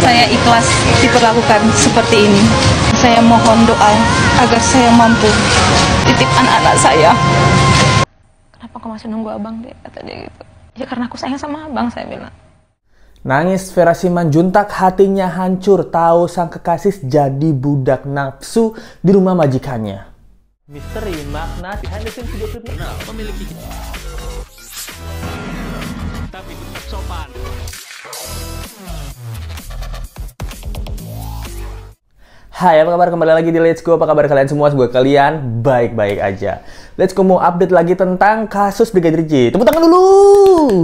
saya ikhlas diperlakukan seperti ini. Saya mohon doa agar saya mampu titip anak-anak saya. Kenapa kau masih nunggu abang, Dek? Kata dia gitu. Ya karena aku sayang sama abang, saya bilang. Nangis Vera Simanjuntak, hatinya hancur tahu sang kekasih jadi budak nafsu di rumah majikannya. Misteri makna behind the scenes video klip memiliki tapi tetap sopan. Hai, apa kabar? Kembali lagi di Let's Go. Apa kabar kalian semua? Semoga kalian baik-baik aja. Let's Go mau update lagi tentang kasus Brigadir J. Tepuk tangan dulu!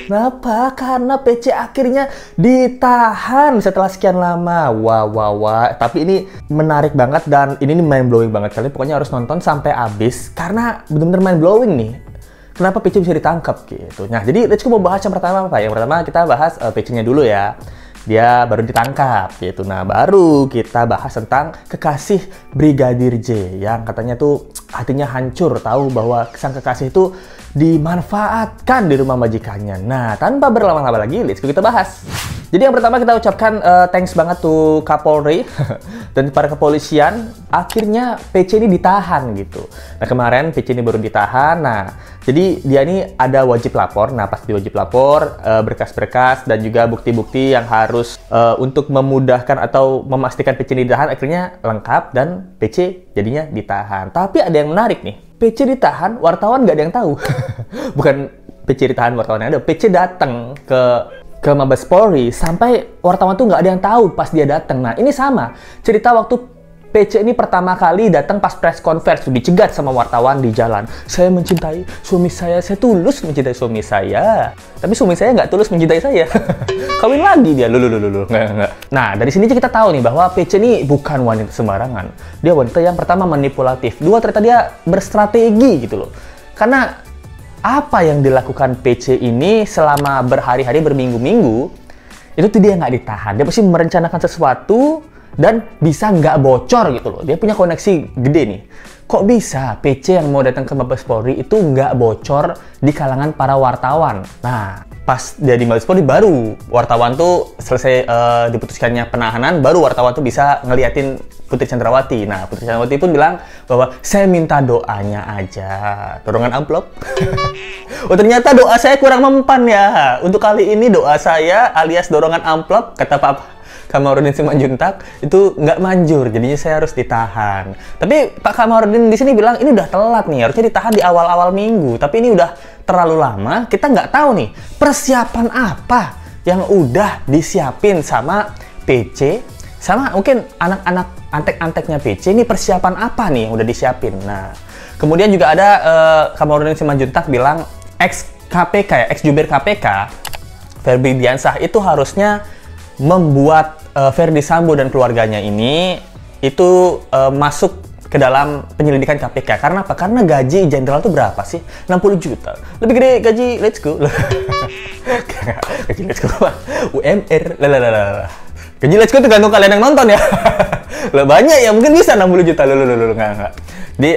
Kenapa? Karena PC akhirnya ditahan setelah sekian lama. Wah. Tapi ini menarik banget dan ini mind blowing banget. Kalian pokoknya harus nonton sampai habis karena bener-bener mind blowing nih. Kenapa PC bisa ditangkap gitu. Nah, jadi Let's Go mau bahas yang pertama apa? Yang pertama kita bahas PC-nya dulu ya. Dia baru ditangkap gitu. Nah, baru kita bahas tentang kekasih Brigadir J yang katanya tuh hatinya hancur tahu bahwa sang kekasih itu dimanfaatkan di rumah majikannya. Nah, tanpa berlama-lama lagi, let's go kita bahas. Jadi yang pertama kita ucapkan thanks banget tuh Kapolri dan para kepolisian. Akhirnya PC ini ditahan gitu. Nah, kemarin PC ini baru ditahan. Nah, jadi dia ini ada wajib lapor. Nah, pas di wajib lapor, berkas-berkas dan juga bukti-bukti yang harus untuk memudahkan atau memastikan PC ini ditahan akhirnya lengkap dan PC jadinya ditahan. Tapi ada yang menarik nih. PC ditahan, wartawan nggak ada yang tahu. Bukan PC ditahan, wartawan yang ada. PC datang ke Mabes Polri sampai wartawan tuh nggak ada yang tahu pas dia datang. Nah, ini sama cerita waktu PC ini pertama kali datang pas press conference, dicegat sama wartawan di jalan. Saya mencintai suami saya tulus mencintai suami saya. Tapi suami saya nggak tulus mencintai saya. Kawin lagi dia, nggak. Nah, dari sini kita tahu nih bahwa PC ini bukan wanita sembarangan. Dia wanita yang pertama manipulatif, dua ternyata dia berstrategi gitu loh. Karena apa yang dilakukan PC ini selama berhari-hari, berminggu-minggu, itu tuh dia nggak ditahan. Dia pasti merencanakan sesuatu dan bisa nggak bocor gitu loh. Dia punya koneksi gede nih. Kok bisa PC yang mau datang ke Mabes Polri itu nggak bocor di kalangan para wartawan? Nah, pas dia di Mabes Polri baru wartawan tuh selesai diputuskannya penahanan, baru wartawan tuh bisa ngeliatin Putri Chandrawati. Nah, Putri Chandrawati pun bilang bahwa saya minta doanya aja. Dorongan amplop. Oh, ternyata doa saya kurang mempan ya. Untuk kali ini doa saya alias dorongan amplop, kata Pak Kamarudin Simanjuntak, itu nggak manjur. Jadinya saya harus ditahan. Tapi Pak Kamarudin di sini bilang ini udah telat nih. Harusnya ditahan di awal-awal minggu. Tapi ini udah terlalu lama. Kita nggak tahu nih persiapan apa yang udah disiapin sama PC. Sama mungkin anak-anak antek-anteknya PC, ini persiapan apa nih yang udah disiapin. Nah, kemudian juga ada Kamarudin Simanjuntak bilang ex-KPK ya, ex-jubir KPK, Febri Diansah itu harusnya membuat Verdi Sambo dan keluarganya ini itu masuk ke dalam penyelidikan KPK. Karena apa? Karena gaji jenderal tuh berapa sih? 60 juta. Lebih gede gaji Let's Go. Gaji Let's Go apa? UMR. Gaji Let's Go tergantung kalian yang nonton ya. Banyak ya, mungkin bisa 60 juta. Enggak. Di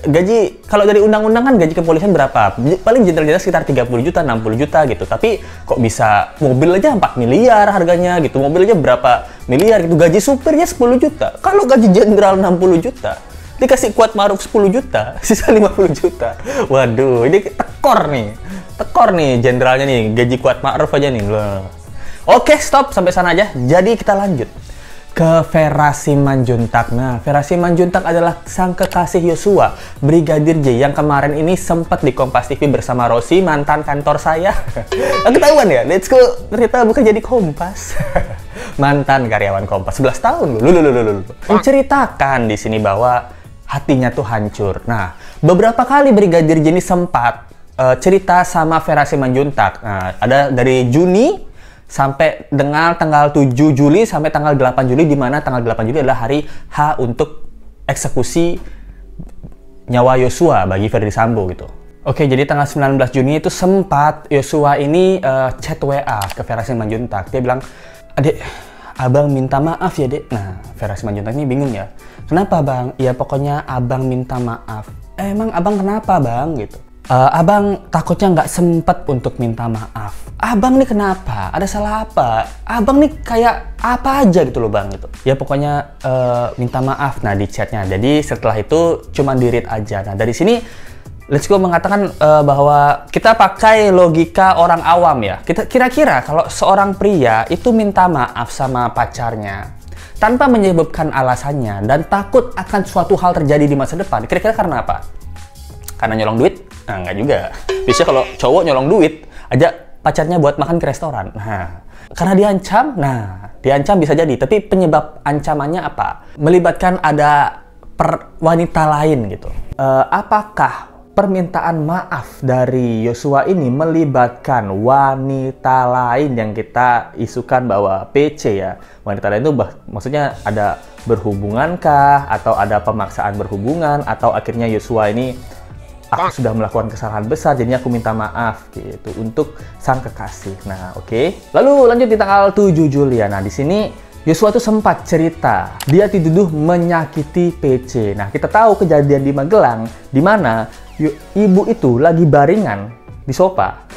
gaji, kalau dari undang-undang kan gaji kepolisian berapa? Paling jenderal-jenderal sekitar 30 juta, 60 juta gitu. Tapi kok bisa mobil aja 4 miliar harganya gitu. Mobil aja berapa miliar gitu. Gaji supirnya 10 juta. Kalau gaji jenderal 60 juta, dikasih Kuat Maruf 10 juta, sisa 50 juta. Waduh, ini tekor nih jenderalnya nih. Gaji Kuat Maruf aja nih. Oke, stop sampai sana aja. Jadi kita lanjut ke Vera Simanjuntak. Nah, Vera Simanjuntak adalah sang kekasih Yosua, Brigadir J, yang kemarin ini sempat di Kompas TV bersama Rosi, mantan kantor saya. Ketahuan ya, Let's Go ternyata bukan jadi Kompas. Mantan karyawan Kompas, 11 tahun loh. Menceritakan di sini bahwa hatinya tuh hancur. Nah, beberapa kali Brigadir J ini sempat cerita sama Vera Simanjuntak. Nah, ada dari Juni sampai dengan tanggal 7 Juli sampai tanggal 8 Juli, di mana tanggal 8 Juli adalah hari H untuk eksekusi nyawa Yosua bagi Verdi Sambo gitu. Oke, jadi tanggal 19 Juni itu sempat Yosua ini chat WA ke Vera Simanjuntak. Dia bilang, "Adek, abang minta maaf ya, Dek." Nah, Vera Simanjuntak ini bingung ya. "Kenapa, Bang?" "Ya pokoknya abang minta maaf." "Emang abang kenapa, Bang?" gitu. Abang takutnya nggak sempet untuk minta maaf. Abang nih kenapa? Ada salah apa? Abang nih kayak apa aja gitu loh bang gitu. Ya pokoknya minta maaf nah di chatnya. Jadi setelah itu cuma di-read aja. Nah dari sini Let's Go mengatakan bahwa kita pakai logika orang awam ya. Kira-kira kalau seorang pria itu minta maaf sama pacarnya tanpa menyebutkan alasannya dan takut akan suatu hal terjadi di masa depan, kira-kira karena apa? Karena nyolong duit? Nah, enggak juga. Biasanya kalau cowok nyolong duit, ajak pacarnya buat makan ke restoran. Nah, karena diancam? Nah, diancam bisa jadi. Tapi penyebab ancamannya apa? Melibatkan ada wanita lain gitu. Apakah permintaan maaf dari Yosua ini melibatkan wanita lain yang kita isukan bahwa PC ya? Wanita lain itu maksudnya ada berhubungankah? Atau ada pemaksaan berhubungan? Atau akhirnya Yosua ini aku sudah melakukan kesalahan besar, jadinya aku minta maaf gitu untuk sang kekasih. Nah, oke. Lalu lanjut di tanggal 7 Juli ya. Nah, di sini Yosua tuh sempat cerita dia dituduh menyakiti PC. Nah, kita tahu kejadian di Magelang di mana ibu itu lagi baringan di sofa.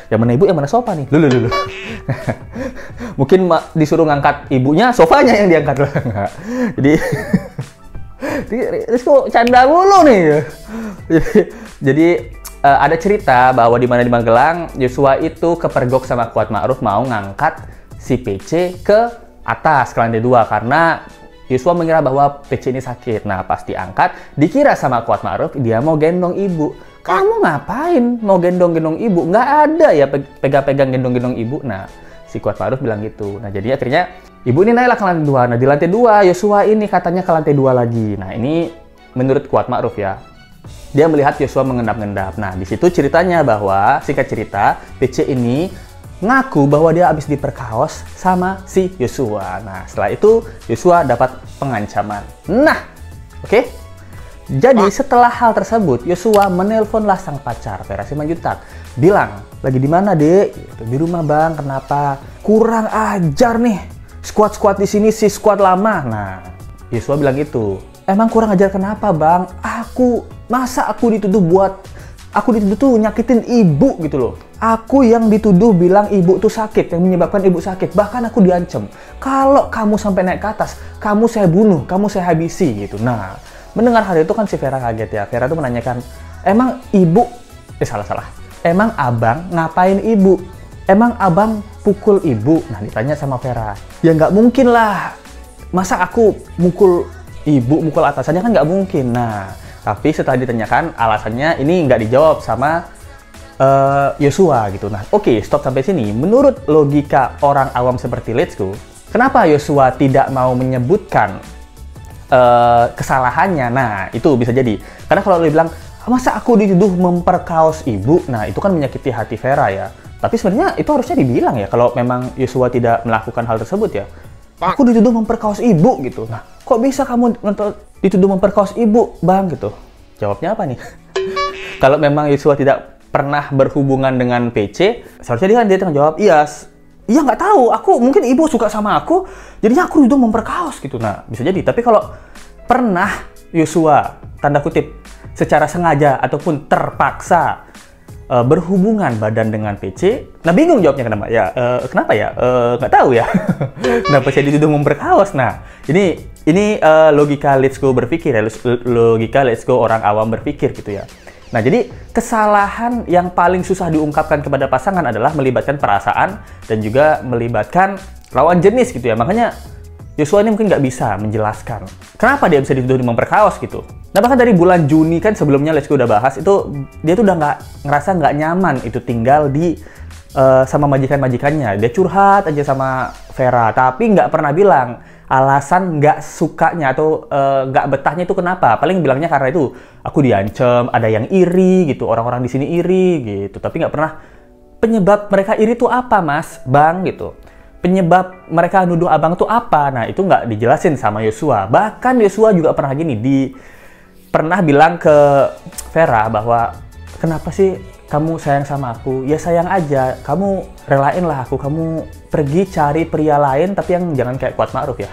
Yang mana ibu, yang mana sofa nih? Lulu. Mungkin disuruh ngangkat ibunya, sofanya yang diangkat. Jadi Terus kok canda mulu nih. Jadi ada cerita bahwa di mana di Magelang Yosua itu kepergok sama Kuat Ma'ruf mau ngangkat si PC ke atas ke lantai 2 karena Yosua mengira bahwa PC ini sakit. Nah pas diangkat dikira sama Kuat Ma'ruf dia mau gendong ibu. Kamu ngapain mau gendong-gendong ibu? Nggak ada ya pegang-pegang gendong-gendong ibu. Nah si Kuat Ma'ruf bilang gitu. Nah jadi akhirnya ibu ini naiklah ke lantai 2. Nah di lantai 2 Yosua ini katanya ke lantai 2 lagi. Nah ini menurut Kuat Ma'ruf ya. Dia melihat Yosua mengendap-endap. Nah di situ ceritanya bahwa singkat cerita PC ini ngaku bahwa dia habis diperkaos sama si Yosua. Nah setelah itu Yosua dapat pengancaman. Nah oke. Jadi setelah hal tersebut Yosua menelponlah sang pacar Vera Simanjuntak. Bilang, lagi di mana dek? Di rumah bang. Kenapa? Kurang ajar nih. Squad di sini si squad lama. Nah, Yosua bilang gitu. Emang kurang ajar kenapa bang? Masa aku dituduh tuh nyakitin ibu gitu loh. Aku yang dituduh bilang ibu tuh sakit, yang menyebabkan ibu sakit. Bahkan aku diancam. Kalau kamu sampai naik ke atas, kamu saya bunuh, kamu saya habisi gitu. Nah, mendengar hal itu kan si Vera kaget ya. Vera tuh menanyakan, emang ibu, salah. Emang abang ngapain ibu? Emang abang pukul ibu? Nah ditanya sama Vera. Ya nggak mungkin lah. Masa aku mukul ibu, mukul atasannya kan nggak mungkin. Nah, tapi setelah ditanyakan alasannya ini nggak dijawab sama Yosua gitu. Nah, oke, stop sampai sini. Menurut logika orang awam seperti Let's Go, kenapa Yosua tidak mau menyebutkan kesalahannya? Nah, itu bisa jadi. Karena kalau lo bilang, masa aku dituduh memperkaos ibu? Nah, itu kan menyakiti hati Vera ya. Tapi sebenarnya itu harusnya dibilang ya kalau memang Yosua tidak melakukan hal tersebut ya. Aku dituduh memperkaos ibu gitu. Nah, kok bisa kamu dituduh memperkaos ibu, bang gitu? Jawabnya apa nih? Kalau memang Yosua tidak pernah berhubungan dengan PC, seharusnya dia tanggung jawab, iya nggak tahu. Mungkin ibu suka sama aku, jadinya aku dituduh memperkaos gitu. Nah, bisa jadi. Tapi kalau pernah Yosua tanda kutip secara sengaja ataupun terpaksa berhubungan badan dengan PC, nah bingung jawabnya kenapa ya? Kenapa ya? Nggak tahu ya. Kenapa saya dituduh memperkaos? Nah, ini logika Let's Go berpikir ya, logika Let's Go orang awam berpikir gitu ya. Nah, jadi kesalahan yang paling susah diungkapkan kepada pasangan adalah melibatkan perasaan dan juga melibatkan lawan jenis gitu ya. Makanya Yosua ini mungkin nggak bisa menjelaskan kenapa dia bisa dituduh memperkaos gitu. Nah bahkan dari bulan Juni kan sebelumnya Let's Go udah bahas itu dia tuh udah ngerasa nggak nyaman itu tinggal di sama majikan-majikannya. Dia curhat aja sama Vera tapi nggak pernah bilang alasan nggak sukanya atau nggak betahnya itu kenapa. Paling bilangnya karena itu aku diancam, ada yang iri gitu, orang-orang di sini iri gitu. Tapi nggak pernah penyebab mereka iri tuh apa mas, bang gitu. Penyebab mereka nuduh abang tuh apa? Nah itu nggak dijelasin sama Yosua. Bahkan Yosua juga pernah pernah bilang ke Vera bahwa kenapa sih kamu sayang sama aku? Ya sayang aja, kamu relain lah aku, kamu pergi cari pria lain tapi yang jangan kayak Kuat Ma'ruf ya.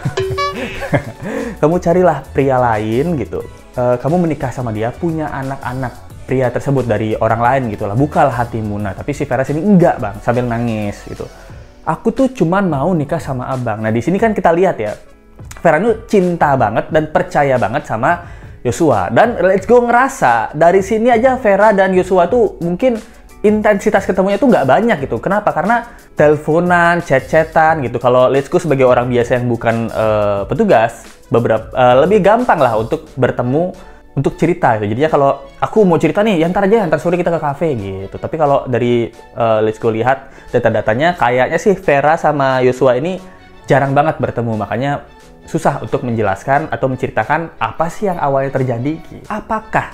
Kamu carilah pria lain gitu, kamu menikah sama dia, punya anak-anak pria tersebut dari orang lain gitu lah, bukalah hatimu. Nah, tapi si Vera sini enggak bang, sambil nangis gitu. Aku tuh cuman mau nikah sama abang. Nah, di sini kan kita lihat ya, Vera itu cinta banget dan percaya banget sama Yosua. Dan Let's Go ngerasa dari sini aja Vera dan Yosua tuh mungkin intensitas ketemunya tuh nggak banyak gitu. Kenapa? Karena teleponan, chat-chatan gitu. Kalau Let's Go sebagai orang biasa yang bukan petugas, lebih gampang lah untuk bertemu, untuk cerita gitu. Jadinya kalau aku mau cerita nih, ya ntar aja, ntar sore kita ke kafe gitu. Tapi kalau dari Let's Go lihat data-datanya, kayaknya sih Vera sama Yosua ini jarang banget bertemu. Makanya susah untuk menjelaskan atau menceritakan apa sih yang awalnya terjadi. Apakah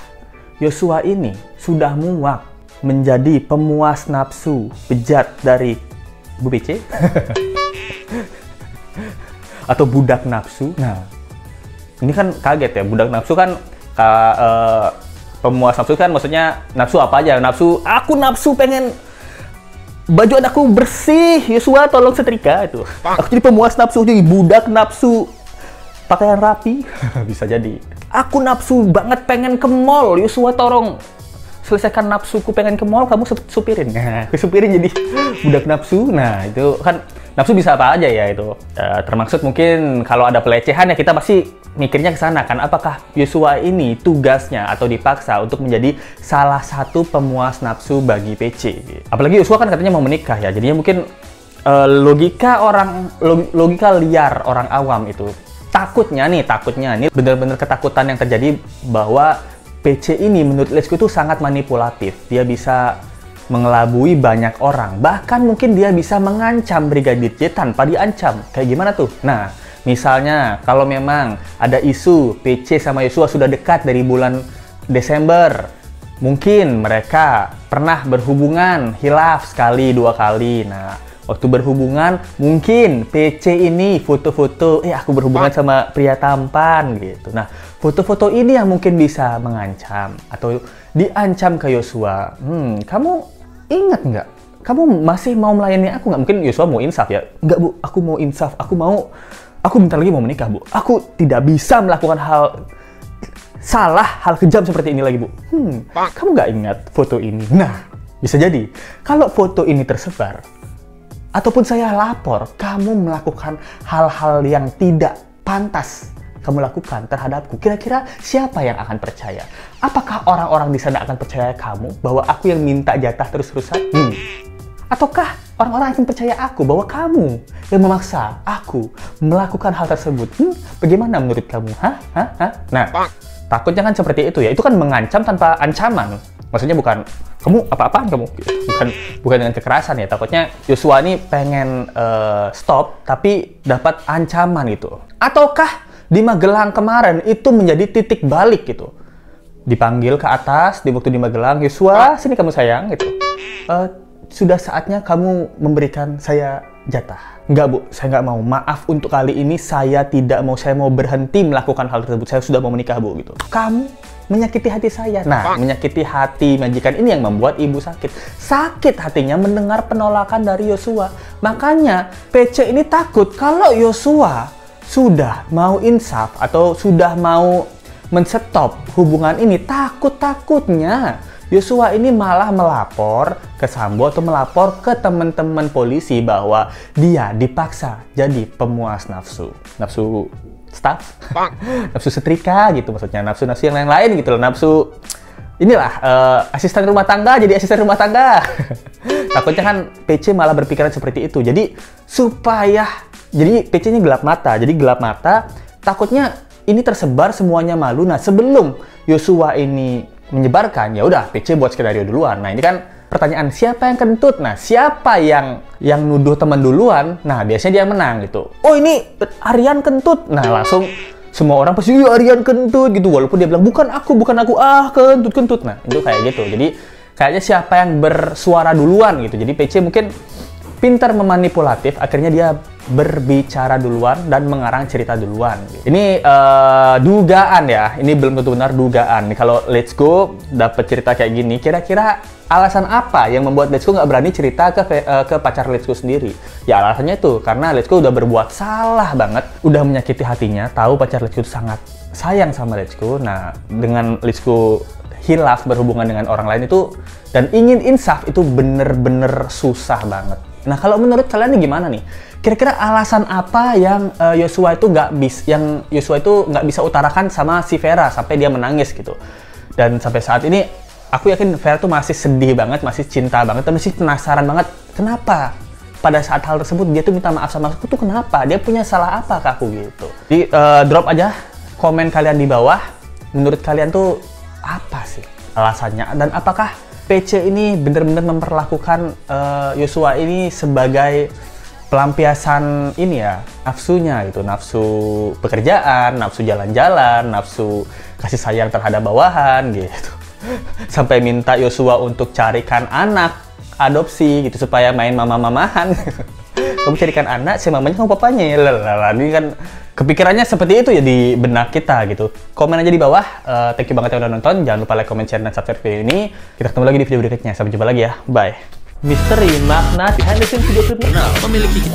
Yosua ini sudah muak menjadi pemuas nafsu bejat dari Bu PC? Atau budak nafsu? Nah, ini kan kaget ya, budak nafsu kan pemuas nafsu kan maksudnya nafsu apa aja? Nafsu, aku nafsu pengen baju anakku bersih, Yosua tolong setrika itu. Aku jadi pemuas nafsu, jadi budak nafsu pakaian rapi. Bisa jadi. Aku nafsu banget pengen ke mall, Yosua tolong selesaikan nafsuku pengen ke mall, kamu supirin. Nah, supirin jadi budak nafsu. Nah, itu kan nafsu bisa apa aja ya itu. Termaksud mungkin kalau ada pelecehan ya kita pasti mikirnya ke sana kan. Apakah Yosua ini tugasnya atau dipaksa untuk menjadi salah satu pemuas nafsu bagi PC? Apalagi Yosua kan katanya mau menikah ya. Jadinya mungkin logika liar orang awam itu. Takutnya nih benar-benar ketakutan yang terjadi bahwa PC ini menurut Let's Go itu sangat manipulatif. Dia bisa mengelabui banyak orang. Bahkan mungkin dia bisa mengancam Brigadir J tanpa diancam. Kayak gimana tuh? Nah, misalnya kalau memang ada isu PC sama Yosua sudah dekat dari bulan Desember. Mungkin mereka pernah berhubungan hilaf sekali, 2 kali. Nah, waktu berhubungan mungkin PC ini foto-foto, aku berhubungan sama pria tampan gitu. Nah, foto-foto ini yang mungkin bisa mengancam atau diancam ke Yosua. Kamu ingat nggak? Kamu masih mau melayani aku nggak? Mungkin Yosua mau insaf ya? Nggak Bu, aku mau insaf. Aku bentar lagi mau menikah Bu. Aku tidak bisa melakukan hal kejam seperti ini lagi Bu. Kamu nggak ingat foto ini? Nah, bisa jadi kalau foto ini tersebar ataupun saya lapor, kamu melakukan hal-hal yang tidak pantas kamu lakukan terhadapku. Kira-kira siapa yang akan percaya? Apakah orang-orang di sana akan percaya kamu bahwa aku yang minta jatah terus-terusan? Ataukah orang-orang akan percaya aku bahwa kamu yang memaksa aku melakukan hal tersebut? Bagaimana menurut kamu? Nah, takutnya kan seperti itu ya. Itu kan mengancam tanpa ancaman. Maksudnya bukan kamu apa-apaan kamu, bukan dengan kekerasan ya. Takutnya Yosua ini pengen stop tapi dapat ancaman gitu. Ataukah di Magelang kemarin itu menjadi titik balik gitu? Dipanggil ke atas di waktu di Magelang, Yosua sini kamu sayang gitu. Sudah saatnya kamu memberikan saya jatah. Enggak Bu, saya nggak mau. Maaf untuk kali ini saya tidak mau. Saya mau berhenti melakukan hal tersebut. Saya sudah mau menikah Bu gitu. Kamu menyakiti hati saya. Nah, menyakiti hati majikan ini yang membuat ibu sakit. Sakit hatinya mendengar penolakan dari Yosua. Makanya PC ini takut kalau Yosua sudah mau insaf atau sudah mau men-stop hubungan ini, takutnya Yosua ini malah melapor ke Sambo atau melapor ke teman-teman polisi bahwa dia dipaksa jadi pemuas nafsu staff, nafsu setrika gitu, maksudnya nafsu-nafsu yang lain-lain gitu loh, nafsu inilah asisten rumah tangga jadi asisten rumah tangga. Takutnya kan PC malah berpikiran seperti itu. Jadi PC-nya gelap mata. Jadi gelap mata, takutnya ini tersebar semuanya malu. Nah, sebelum Yosua ini menyebarkan, ya udah PC buat skenario duluan. Nah, ini kan pertanyaan, siapa yang kentut? Nah, siapa yang nuduh teman duluan? Nah, biasanya dia menang gitu. Oh, ini Aryan kentut. Nah, langsung semua orang pasti Aryan kentut gitu, walaupun dia bilang bukan aku, kentut. Nah, itu kayak gitu. Jadi kayaknya siapa yang bersuara duluan gitu. Jadi PC mungkin pintar memanipulatif, akhirnya dia berbicara duluan dan mengarang cerita duluan. Ini dugaan ya, ini belum tentu benar dugaan. Kalau Let's Go dapat cerita kayak gini, kira-kira alasan apa yang membuat Let's Go nggak berani cerita ke pacar Let's Go sendiri? Ya alasannya itu karena Let's Go udah berbuat salah banget, udah menyakiti hatinya, tahu pacar Let's Go sangat sayang sama Let's Go. Nah, dengan Let's Go hilaf berhubungan dengan orang lain itu dan ingin insaf itu bener-bener susah banget. Nah, kalau menurut kalian nih gimana nih? Kira-kira alasan apa yang Yosua itu nggak bisa utarakan sama si Vera sampai dia menangis gitu? Dan sampai saat ini aku yakin Vera tuh masih sedih banget, masih cinta banget, dan masih penasaran banget kenapa pada saat hal tersebut dia tuh minta maaf sama aku tuh kenapa? Dia punya salah apa ke aku gitu? Jadi drop aja komen kalian di bawah. Menurut kalian tuh apa sih alasannya? Dan apakah PC ini benar-benar memperlakukan Yosua ini sebagai pelampiasan ini ya, nafsunya gitu, nafsu pekerjaan, nafsu jalan-jalan, nafsu kasih sayang terhadap bawahan gitu. Sampai minta Yosua untuk carikan anak adopsi gitu supaya main mama-mamahan. Kamu carikan anak, si mamanya kamu papanya ya. Ini kan kepikirannya seperti itu ya di benak kita gitu. Komen aja di bawah. Thank you banget yang udah nonton. Jangan lupa like, comment, share, dan subscribe video ini. Kita ketemu lagi di video berikutnya. Sampai jumpa lagi ya. Bye. Misteri makna behind the scenes video klip Memiliki